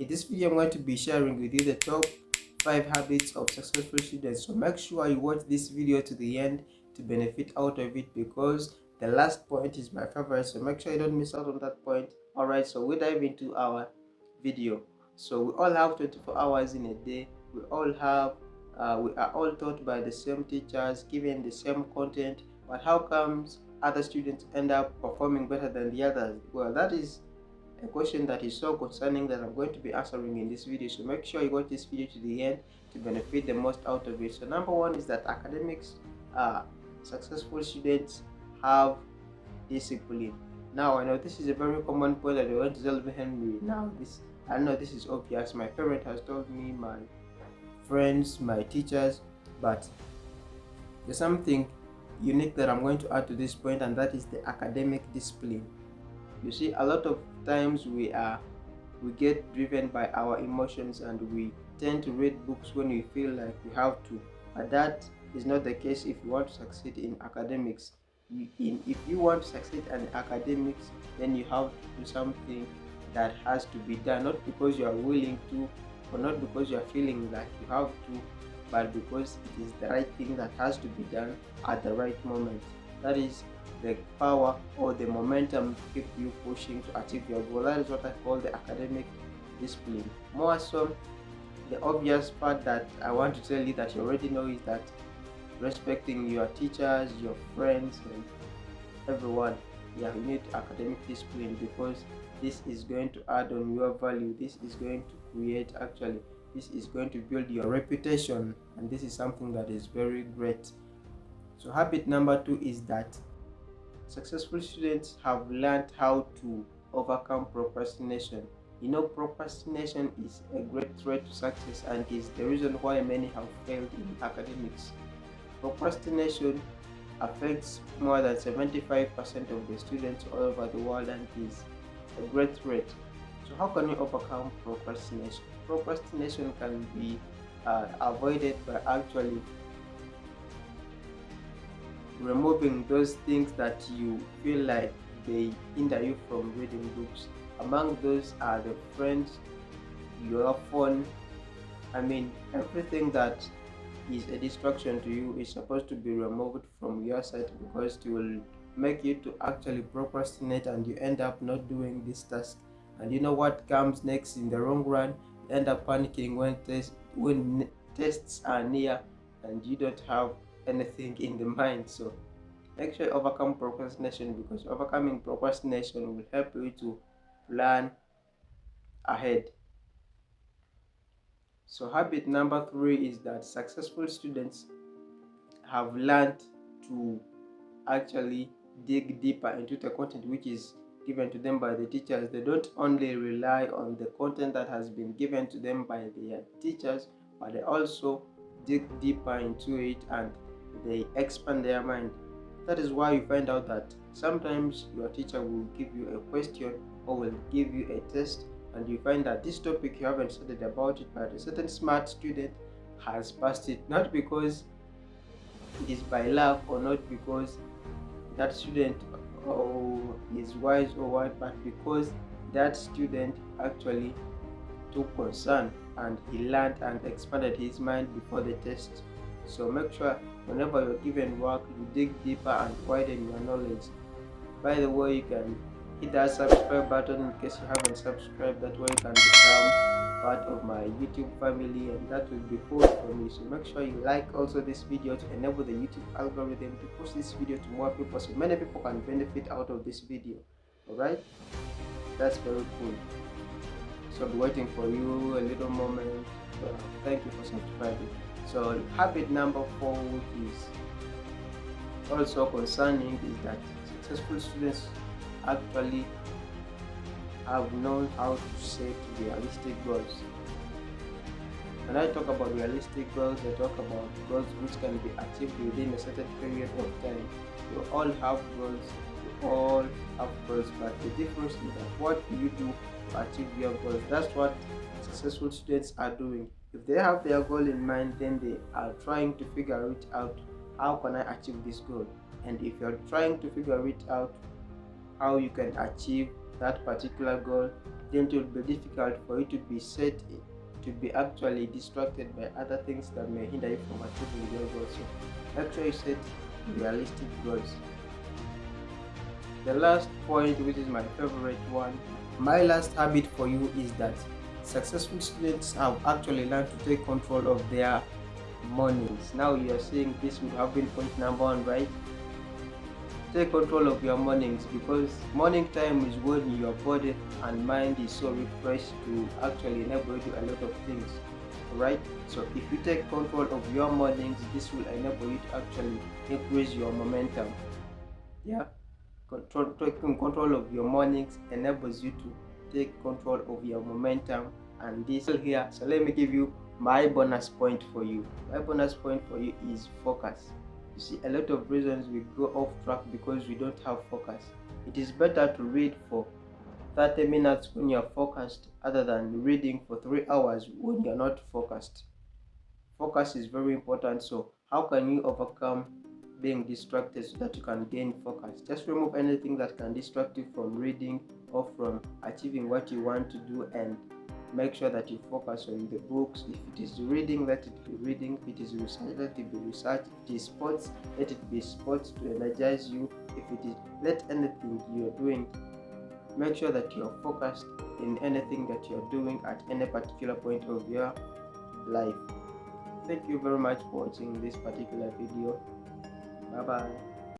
In this video, I'm going to be sharing with you the top 5 habits of successful students. So make sure you watch this video to the end to benefit out of it, because the last point is my favorite. So make sure you don't miss out on that point. Alright, so we dive into our video. So we all have 24 hours in a day. We are all taught by the same teachers, given the same content. But how comes other students end up performing better than the others? Well, that is a question that is so concerning that I'm going to be answering in this video. So make sure you watch this video to the end to benefit the most out of it. So number one is that academics, successful students have discipline. Now I know this is a very common point that I want to tell Henry. Now I know this is obvious. My parent has told me, my friends, my teachers, but there's something unique that I'm going to add to this point, and that is the academic discipline. You see, a lot of times we get driven by our emotions, and we tend to read books when we feel like we have to, but that is not the case if you want to succeed in academics. If you want to succeed in academics, then you have to do something that has to be done, not because you are willing to, or not because you are feeling like you have to, but because it is the right thing that has to be done at the right moment. That is the power or the momentum to keep you pushing to achieve your goal. That is what I call the academic discipline. More so, the obvious part that I want to tell you that you already know is that respecting your teachers, your friends, and everyone. Yeah, you need academic discipline, because this is going to add on your value. This is going to create, actually, this is going to build your reputation, and this is something that is very great. So habit number 2 is that successful students have learned how to overcome procrastination. You know, procrastination is a great threat to success, and is the reason why many have failed in academics. Procrastination affects more than 75% of the students all over the world, and is a great threat. So how can we overcome procrastination? Procrastination can be avoided by actually removing those things that you feel like they hinder you from reading books. Among those are the friends, your phone. Everything that is a distraction to you is supposed to be removed from your side, because it will make you to actually procrastinate, and you end up not doing this task. And you know what comes next in the long run? You end up panicking when tests are near and you don't have anything in the mind. So make sure you overcome procrastination, because overcoming procrastination will help you to plan ahead. So habit number 3 is that successful students have learned to actually dig deeper into the content which is given to them by the teachers. They don't only rely on the content that has been given to them by their teachers, but they also dig deeper into it, and they expand their mind. That is why you find out that sometimes your teacher will give you a question or will give you a test, and you find that this topic you haven't studied about it, but a certain smart student has passed it, not because it is by luck, or not because that student is wise or what, but because that student actually took concern, and he learned and expanded his mind before the test. So make sure whenever you're given work, you dig deeper and widen your knowledge. By the way, you can hit that subscribe button in case you haven't subscribed. That way you can become part of my YouTube family, and that will be cool for me. So make sure you like also this video to enable the YouTube algorithm to push this video to more people, so many people can benefit out of this video. Alright, that's very cool. So I'll be waiting for you a little moment. Thank you for subscribing. So habit number 4, which is also concerning, is that successful students actually have known how to set realistic goals. When I talk about realistic goals, I talk about goals which can be achieved within a certain period of time. We all have goals, but the difference is that what do you do to achieve your goals? That's what successful students are doing. If they have their goal in mind, then they are trying to figure it out. How can I achieve this goal? And if you're trying to figure it out, how you can achieve that particular goal, then it will be difficult for you to be actually distracted by other things that may hinder you from achieving your goals. So make sure you set realistic goals. The last point, which is my favorite one, my last habit for you is that successful students have actually learned to take control of their mornings. Now you are saying this would have been point number one, right? Take control of your mornings, because morning time is when your body and mind is so refreshed to actually enable you to do a lot of things, right? So if you take control of your mornings, this will enable you to actually increase your momentum. Yeah, taking control of your mornings enables you to take control of your momentum, and this here. So let me give you my bonus point for you. My bonus point for you is focus. You see, a lot of reasons we go off track because we don't have focus. It is better to read for 30 minutes when you're focused other than reading for 3 hours when you're not focused. Focus is very important. So how can you overcome being distracted so that you can gain focus? Just remove anything that can distract you from reading or from achieving what you want to do, and make sure that you focus on the books. If it is reading, let it be reading. If it is research, let it be research. If it is sports, let it be sports to energize you. If it is, let anything you're doing, make sure that you're focused in anything that you're doing at any particular point of your life. Thank you very much for watching this particular video. Bye bye.